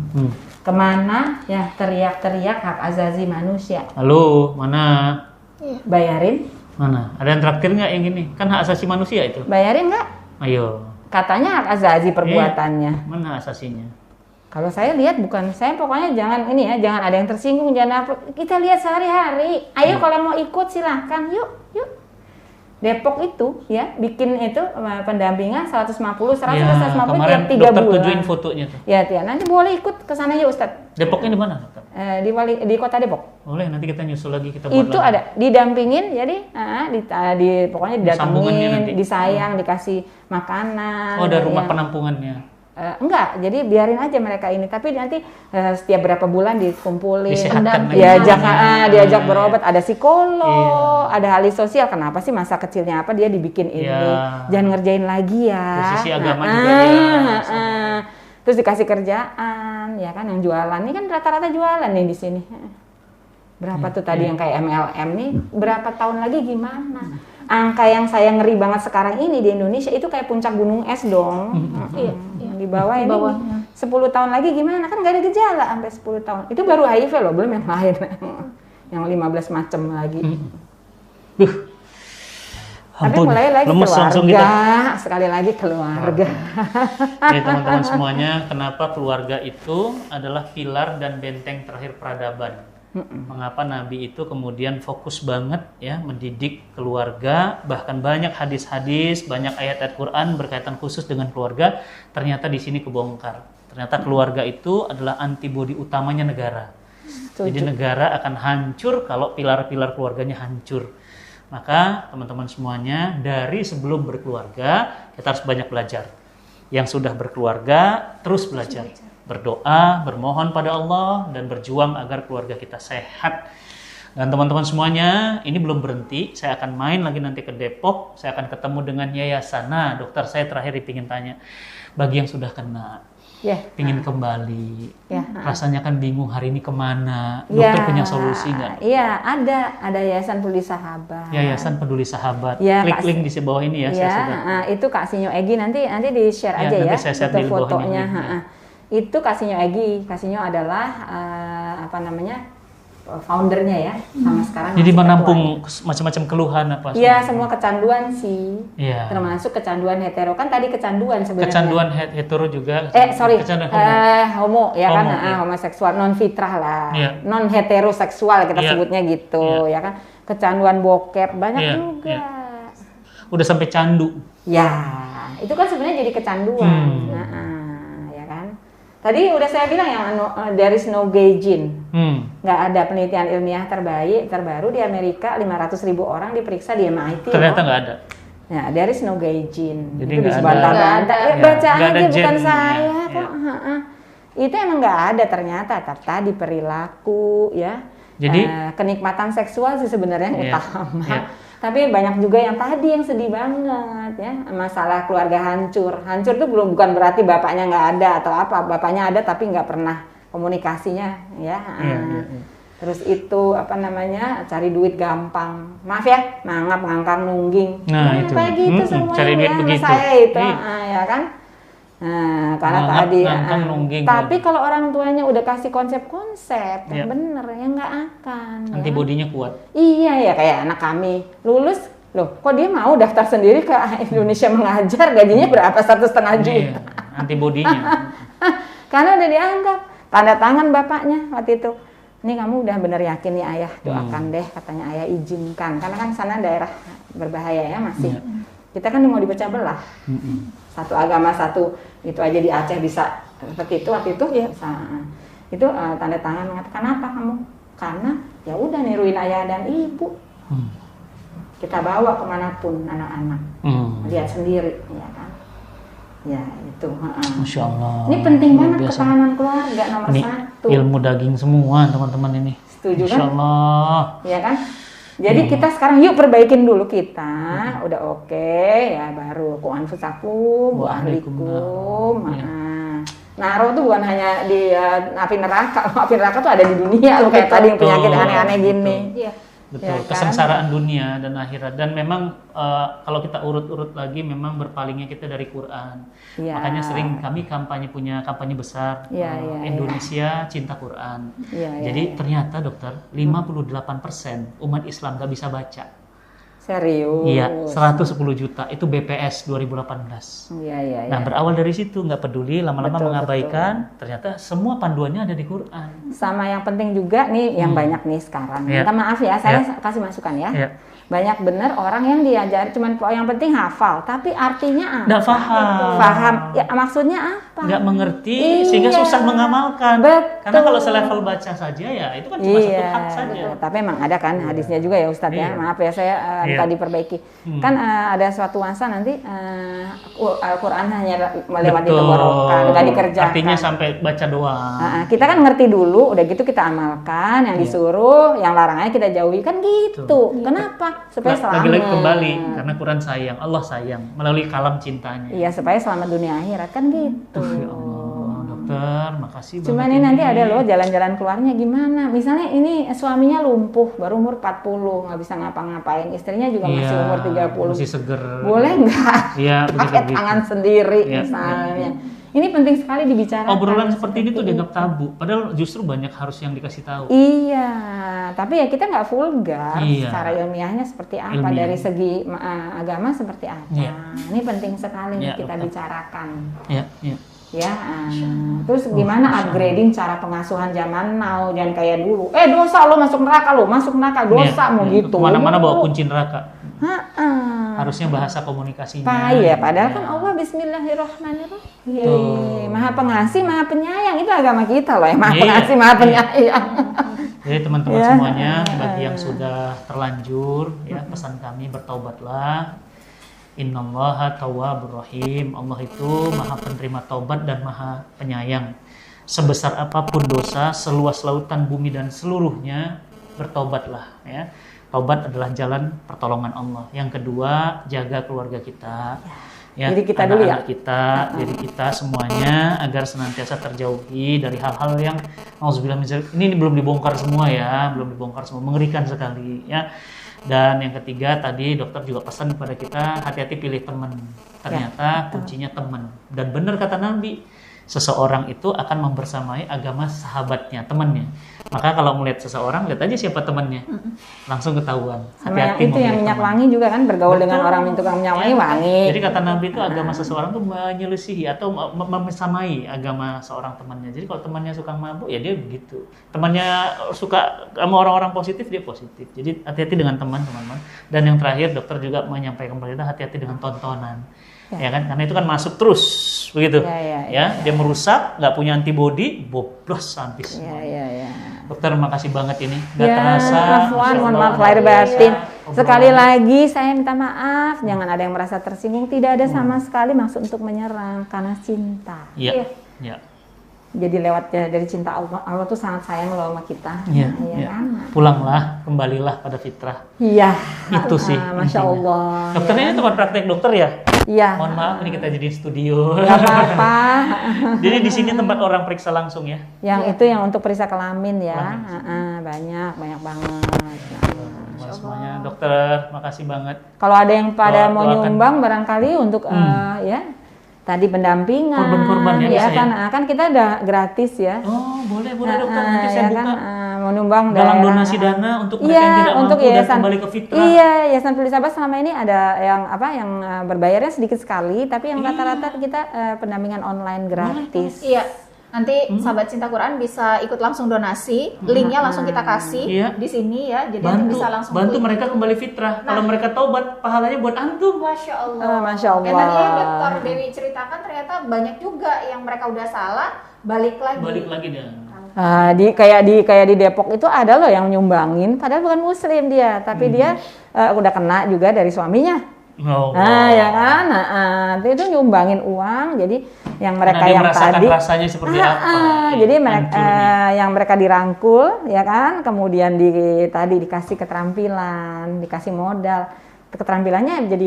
Kemana ya teriak-teriak hak asasi manusia? Halo, mana? Bayarin? Mana? Ada yang traktir nggak yang ini? Kan hak asasi manusia itu. Bayarin nggak? Ayo. Katanya hak asasi perbuatannya. Mana asasinya? Kalau saya lihat bukan, saya pokoknya jangan ini ya, jangan ada yang tersinggung, jangan apa. Kita lihat sehari-hari. Ayo kalau mau ikut silahkan, yuk. Depok itu ya bikin itu pendampingan 150 150 tiap 3 bulan. Dokter tunjukin fotonya tuh. Ya, nanti boleh ikut ke sana ya Ustadz. Depoknya di mana, dokter? Di Kota Depok. Boleh, nanti kita nyusul lagi, kita buat Itu lagi. ada didampingin, jadi pokoknya Sambungannya nanti. didatengin, disayang, dikasih makanan. Oh, ada rumah ya. penampungannya. Enggak, jadi biarin aja mereka ini. Tapi nanti setiap berapa bulan dikumpulin, Disehatkan lagi. diajak berobat. Ada psikolog, ada ahli sosial. Kenapa sih masa kecilnya apa dia dibikin ini? Jangan ngerjain lagi ya. Dari sisi agama juga ya. Terus dikasih kerjaan, ya kan? Yang jualan ini kan rata-rata jualan nih di sini. Berapa tuh tadi yang kayak MLM nih? Berapa tahun lagi gimana? Angka yang saya ngeri banget sekarang ini di Indonesia itu kayak puncak gunung es dong. Iya. Di bawah ini 10 tahun lagi gimana? Kan nggak ada gejala sampai 10 tahun. Itu baru HIV loh, belum yang lain. Yang 15 macam lagi. Tapi mulai lagi keluarga, sekali lagi keluarga. Oke teman-teman semuanya, kenapa keluarga itu adalah pilar dan benteng terakhir peradaban? Mengapa Nabi itu kemudian fokus banget ya mendidik keluarga, bahkan banyak hadis-hadis, banyak ayat-ayat Quran berkaitan khusus dengan keluarga. Ternyata di sini kebongkar. Ternyata keluarga itu adalah antibodi utamanya negara. Jadi negara akan hancur kalau pilar-pilar keluarganya hancur. Maka teman-teman semuanya, dari sebelum berkeluarga kita harus banyak belajar. Yang sudah berkeluarga terus belajar. Berdoa, bermohon pada Allah, dan berjuang agar keluarga kita sehat. Dan teman-teman semuanya, ini belum berhenti. Saya akan main lagi nanti ke Depok. Saya akan ketemu dengan yayasan. Nah, dokter saya terakhir ingin tanya, bagi yang sudah kena, ingin kembali, rasanya kan bingung hari ini kemana. Dokter punya solusi nggak? Iya, ada Yayasan Peduli Sahabat. Yayasan Peduli Sahabat. Ya, klik link di bawah ini ya. Ya, itu Kak Sinyo Egi nanti di share aja ya, nanti itu fotonya. Itu Kak Sinyo Egi. Kak Sinyo adalah foundernya ya, sama sekarang. Jadi menampung macam-macam keluhan apa? Iya, semua kecanduan sih. Iya. Termasuk kecanduan hetero. Kan tadi kecanduan sebenarnya. Kecanduan hetero juga. Kecanduan homo ya kan, homoseksual, non fitrah lah. Non heteroseksual kita sebutnya gitu, ya kan. Kecanduan bokep banyak juga. Udah sampai candu. Ya, itu kan sebenarnya jadi kecanduan. Tadi udah saya bilang yang there is no gay gene. Nggak ada penelitian ilmiah terbaru di Amerika, 500.000 orang diperiksa di MIT. Ternyata nggak ada. Ya, there is no gay gene. Jadi itu disebantah-bantah. Baca aja bukan saya kok. Itu emang nggak ada ternyata. Tadi perilaku ya. Jadi kenikmatan seksual sih sebenarnya yang utama. Tapi banyak juga yang tadi yang sedih banget ya, masalah keluarga hancur. Hancur itu bukan berarti bapaknya nggak ada atau apa, bapaknya ada tapi nggak pernah komunikasinya ya. Terus itu cari duit gampang. Maaf ya, mangap ngangkang nungging. Itu. Kayak gitu semuanya cari duit begitu. Saya itu, ya kan. Karena tadi tapi kalau orang tuanya udah kasih konsep-konsep yang bener ya nggak akan antibodinya kuat. Iya ya, kayak anak kami lulus loh, kok dia mau daftar sendiri ke Indonesia Mengajar, gajinya berapa, 1,5 juta. Antibodinya karena udah dianggap tanda tangan bapaknya waktu itu, ini kamu udah bener yakin nih ayah, doakan deh katanya, ayah izinkan, karena kan sana daerah berbahaya ya masih. Kita kan mau dipecah belah. Satu agama satu itu aja di Aceh bisa seperti itu waktu itu ya. Itu tanda tangan mengatakan, kenapa kamu? Karena ya udah niruin ayah dan ibu. Kita bawa kemanapun anak-anak, lihat sendiri, ya kan? Ya itu. Masya Allah. Ini penting banget ketahanan keluarga nomor ini 1. Ilmu daging semua teman-teman ini. Setuju kan? Masya Allah. Ya kan? Jadi kita sekarang yuk perbaikin dulu kita, udah oke, ya baru ku anfusakum, wa ahlikum. Naro tuh bukan hanya di api neraka tuh ada di dunia loh, kayak tadi yang penyakit aneh-aneh gini. Iya. Betul, Ya kan? kesengsaraan dunia dan akhirat. Dan memang kalau kita urut-urut lagi memang berpalingnya kita dari Quran. Ya. Makanya sering kami punya kampanye besar Indonesia cinta Quran. Ya, Jadi ternyata dokter 58% umat Islam gak bisa baca. Serius? Iya, 110 juta itu BPS 2018. Iya. Nah, berawal dari situ, nggak peduli, lama-lama Betul, mengabaikan, ternyata semua panduannya ada di Quran. Sama yang penting juga nih, yang banyak nih sekarang. Iya. Minta maaf ya, saya kasih masukan ya. Iya. Banyak bener orang yang diajar, cuman yang penting hafal, tapi artinya apa? Nggak paham. Paham, ya maksudnya apa? Nggak mengerti, Iya. sehingga susah mengamalkan. Betul. Karena kalau selevel baca saja ya, itu kan cuma satu hak saja. Betul. Tapi emang ada kan hadisnya juga ya Ustadz ya. Iya. Maaf ya saya tadi perbaiki. Kan ada suatu masa nanti Al-Quran hanya melewati Betul. tenggorokan, nggak dikerjakan. Artinya sampai baca doang. Kita kan ngerti dulu, udah gitu kita amalkan, yang disuruh, yang larangannya kita jauhi kan gitu. Kenapa? Supaya selamat. Lagi-lagi kembali, karena Quran sayang, Allah sayang, melalui kalam cintanya. Iya, supaya selamat dunia akhirat kan gitu. Ya Allah, dokter, makasih banget. Cuman ini nanti ada loh jalan-jalan keluarnya gimana. Misalnya ini suaminya lumpuh, baru umur 40, nggak bisa ngapa-ngapain. Istrinya juga masih umur 30. Masih seger. Boleh nggak? Iya, Pakai begitu. tangan sendiri Iya, misalnya. Ini penting sekali dibicarakan. Obrolan seperti ini tuh dianggap tabu, padahal justru banyak harus yang dikasih tahu. Iya, tapi ya kita nggak vulgar. Iya. Secara ilmiahnya seperti apa, Ilmiah. dari segi agama seperti apa. Iya. Ini penting sekali nih Iya, kita betul. bicarakan. Ya. Ya, terus gimana upgrading cara pengasuhan zaman now, jangan kayak dulu. Dosa lo masuk neraka, dosa mau gitu. Kemana-mana bawa kunci neraka. Ha-ha. Harusnya bahasa komunikasinya. Ya, padahal kan Allah Bismillahirrahmanirrahim. Maha pengasih, maha penyayang. Itu agama kita loh ya, maha Iya. pengasih, maha penyayang. Jadi teman-teman Ya. semuanya, bagi yang sudah terlanjur, ya pesan kami bertaubatlah. Innallaha tawwabur rahim. Allah itu maha penerima taubat dan maha penyayang. Sebesar apapun dosa, seluas lautan bumi dan seluruhnya, bertaubatlah ya. Taubat adalah jalan pertolongan Allah. Yang kedua, jaga keluarga kita. Ya, Diri kita dulu ya. anak-anak kita, diri kita semuanya agar senantiasa terjauhi dari hal-hal yang nauzubillah min dzalik. Ini belum dibongkar semua ya, mengerikan sekali ya. Dan yang ketiga tadi dokter juga pesan kepada kita, hati-hati pilih teman. Ternyata kuncinya teman. Dan benar kata Nabi, seseorang itu akan membersamai agama sahabatnya, temannya. Maka kalau melihat seseorang, lihat aja siapa temannya, langsung ketahuan. Sama yang itu yang minyak wangi juga kan, bergaul dengan orang tukang minyak wangi, wangi. Jadi kata Nabi itu agama seseorang tuh menyelisihi atau membersamai agama seorang temannya. Jadi kalau temannya suka mabuk, ya dia begitu. Temannya suka sama orang-orang positif, dia positif. Jadi hati-hati dengan teman-teman. Dan yang terakhir dokter juga menyampaikan kepada kita, hati-hati dengan tontonan. Ya kan, karena itu kan masuk terus begitu. Ya, dia merusak, nggak punya antibody, boblos habis. Ya. Dokter, makasih banget ini. Nggak terasa. Mohon maaf lahir batin. Sekali lagi saya minta maaf, jangan ada yang merasa tersinggung. Tidak ada sama sekali maksud untuk menyerang, karena cinta. Iya. Jadi lewatnya dari cinta Allah, Allah tuh sangat sayang loh sama kita. Iya. Kan? Pulanglah, kembalilah pada fitrah. Iya. Itu sih. Masya Allah. Dokter ini tempat praktek dokter ya? Iya. Mohon maaf, ini kita jadi studio. Gak apa-apa. Jadi di sini tempat orang periksa langsung ya? Yang itu yang untuk periksa kelamin ya. Banyak banget. Semuanya, dokter, makasih banget. Kalau ada yang pada mau doakan. nyumbang barangkali untuk ya tadi pendampingan, Korban-korban ya, bisa ya? Kan kita udah gratis ya. Oh, boleh dokter, nanti saya buka. Mau nyumbang Galang donasi dana untuk mereka yang tidak untuk mampu dan kembali ke fitrah. Iya, Yayasan Peduli Sahabat selama ini ada yang berbayarnya sedikit sekali, tapi yang rata-rata kita pendampingan online gratis. Iya. Nanti sahabat cinta Quran bisa ikut langsung donasi, linknya langsung kita kasih di sini ya, jadi nanti bisa langsung bantu mereka kembali fitrah. Kalau mereka taubat, pahalanya buat antum. Masya Allah. Masya Allah. Yang tadi yang Dokter Dewi ceritakan ternyata banyak juga yang mereka udah salah balik lagi dan. Kayak di Depok itu ada loh yang nyumbangin, padahal bukan Muslim dia, tapi dia udah kena juga dari suaminya. Ya kan, itu nyumbangin uang, jadi yang mereka yang tadi rasanya seperti apa? Jadi mereka yang mereka dirangkul, ya kan, kemudian tadi dikasih keterampilan, dikasih modal, keterampilannya jadi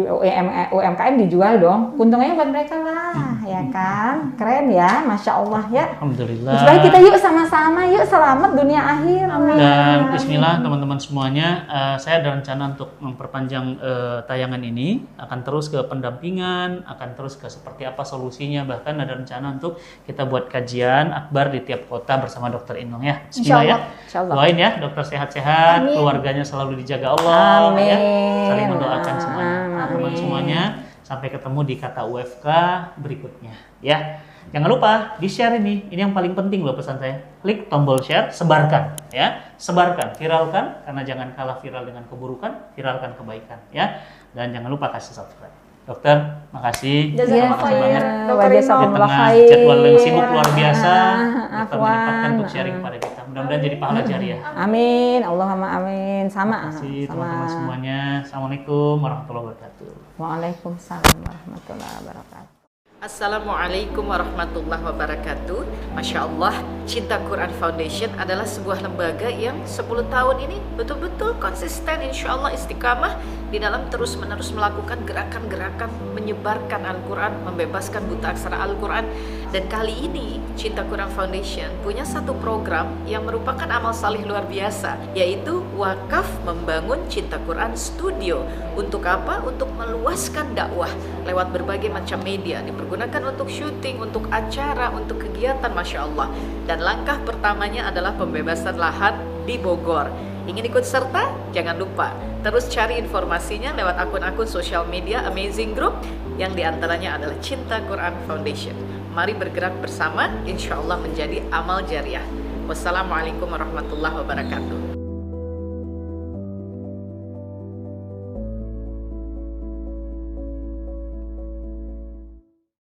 UMKM dijual dong. Untungnya buat mereka lah, ya kan? Keren ya, Masya Allah ya. Alhamdulillah. Baik, kita yuk sama-sama, yuk selamat dunia akhir. Amin. Dan bismillah teman-teman semuanya, saya ada rencana untuk memperpanjang tayangan ini, akan terus ke pendampingan, akan terus ke seperti apa solusinya, bahkan ada rencana untuk kita buat kajian akbar di tiap kota bersama Dokter Inong ya. Bismillah ya. Doain ya, dokter sehat-sehat, keluarganya selalu dijaga Allah. Amin. Ya. Saling mendoakan teman-teman semuanya. Sampai ketemu di kata UFK berikutnya ya. Jangan lupa di-share ini yang paling penting loh pesan saya. Klik tombol share, sebarkan ya. Sebarkan, viralkan, karena jangan kalah viral dengan keburukan, viralkan kebaikan ya. Dan jangan lupa kasih subscribe. Dokter, makasih. Jazakallah banyak. Dokter Di tengah jadwal yang sibuk luar biasa, dokter menyempatkan untuk sharing kepada kita. Mudah-mudahan jadi pahala jariah. Amin, Allahumma amin. Sama. Terima kasih teman-teman semuanya. Assalamualaikum warahmatullahi wabarakatuh. Waalaikumsalam warahmatullahi wabarakatuh. Assalamualaikum warahmatullahi wabarakatuh. Masya Allah, Cinta Quran Foundation adalah sebuah lembaga yang 10 tahun ini betul-betul konsisten, insya Allah istiqamah di dalam terus-menerus melakukan gerakan-gerakan menyebarkan Al-Quran, membebaskan buta aksara Al-Quran. Dan kali ini Cinta Quran Foundation punya satu program yang merupakan amal salih luar biasa, yaitu wakaf membangun Cinta Quran Studio. Untuk apa? Untuk meluaskan dakwah lewat berbagai macam media, dipergunakan untuk syuting, untuk acara, untuk kegiatan, Masya Allah. Dan langkah pertamanya adalah pembebasan lahan di Bogor. Ingin ikut serta? Jangan lupa terus cari informasinya lewat akun-akun sosial media Amazing Group, yang diantaranya adalah Cinta Quran Foundation. Mari bergerak bersama, insya Allah menjadi amal jariah. Wassalamualaikum warahmatullahi wabarakatuh.